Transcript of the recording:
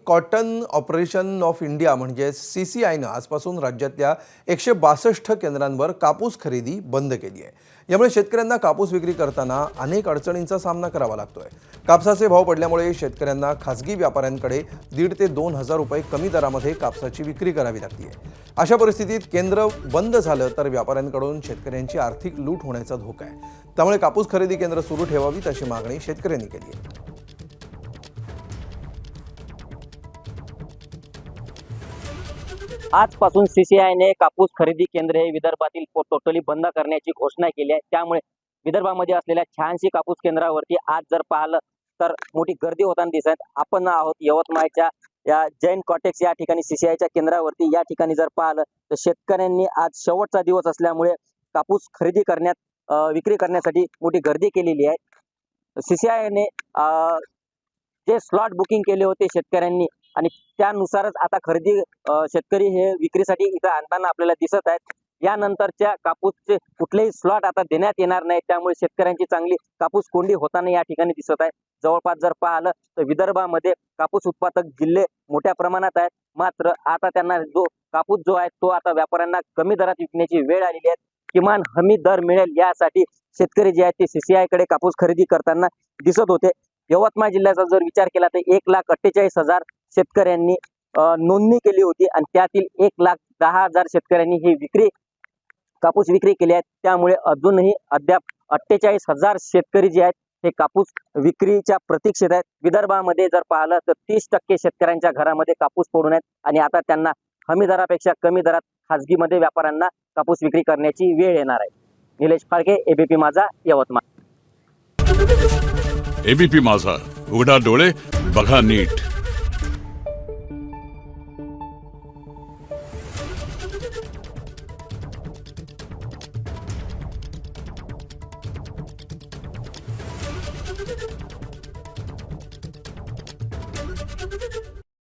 Cotton operation of India म्हणजे CCIनं आजपासून राज्यातल्या 162 केंद्रांवर कापूस खरेदी बंद केली आहे। यामुळे शेतकऱ्यांना कापूस विक्री करताना अनेक अडचणींचा सामना करावा लागतोय। कापसाचे भाव पडल्यामुळे शेतकऱ्यांना खासगी व्यापाऱ्यांकडे 1,500 ते 2,000 रुपये कमी दरामध्ये कापसाची विक्री करावी लागते। अशा परिस्थितीत केंद्र बंद झालं तर व्यापाऱ्यांकडून शेतकऱ्यांची आर्थिक लूट होण्याचा धोका आहे। त्यामुळे कापूस खरेदी केंद्र सुरू ठेवावीत अशी मागणी शेतकऱ्यांनी केली आहे। आजपासून CCIने कापूस खरेदी केंद्र हे विदर्भातील टोटली बंद करण्याची घोषणा केली आहे। त्यामुळे विदर्भामध्ये असलेल्या 86 कापूस केंद्रावरती आज जर पाहिलं तर मोठी गर्दी होताना दिसत आहे। आपण आहोत यवतमाळच्या या जैन कॉटेक्स या ठिकाणी CCIच्या केंद्रावरती। या ठिकाणी जर पाहिलं तर शेतकऱ्यांनी आज शेवटचा दिवस असल्यामुळे कापूस खरेदी करण्यात विक्री करण्यासाठी मोठी गर्दी केलेली आहे। CCIने जे स्लॉट बुकिंग केले होते शेतकऱ्यांनी आणि त्यानुसारच आता खरेदी शेतकरी हे विक्रीसाठी इथं आणताना आपल्याला दिसत आहेत। यानंतरच्या कापूसचे कुठलेही स्लॉट आता देण्यात येणार नाही, त्यामुळे शेतकऱ्यांची चांगली कापूस कोंडी होताना या ठिकाणी दिसत आहे। जवळपास जर पाहिलं तर विदर्भामध्ये कापूस उत्पादक जिल्हे मोठ्या प्रमाणात आहेत, मात्र आता त्यांना जो कापूस जो आहे तो आता व्यापाऱ्यांना कमी दरात विकण्याची वेळ आलेली आहे। किमान हमी दर मिळेल यासाठी शेतकरी जे आहेत ते CCIकडे कापूस खरेदी करताना दिसत होते। यवतमाळ जिल्ह्याचा जर विचार केला तर 1,48,000 शेतकऱ्यांनी नोंदणी केली होती आणि त्यातील 1,10,000 शेतकऱ्यांनी ही कापूस विक्री केली आहे। त्यामुळे अजूनही अद्याप 48,000 शेतकरी जे आहेत हे कापूस विक्रीच्या प्रतीक्षेत आहेत। विदर्भामध्ये जर पाहिलं तर 30% शेतकऱ्यांच्या घरामध्ये कापूस पडून आहेत आणि आता त्यांना हमी दरापेक्षा कमी दरात खाजगीमध्ये व्यापाऱ्यांना कापूस विक्री करण्याची वेळ येणार आहे। निलेश फाळके, ABP माझा, यवतमाळ। ABP माझा, उघडा डोळे बघा नीट।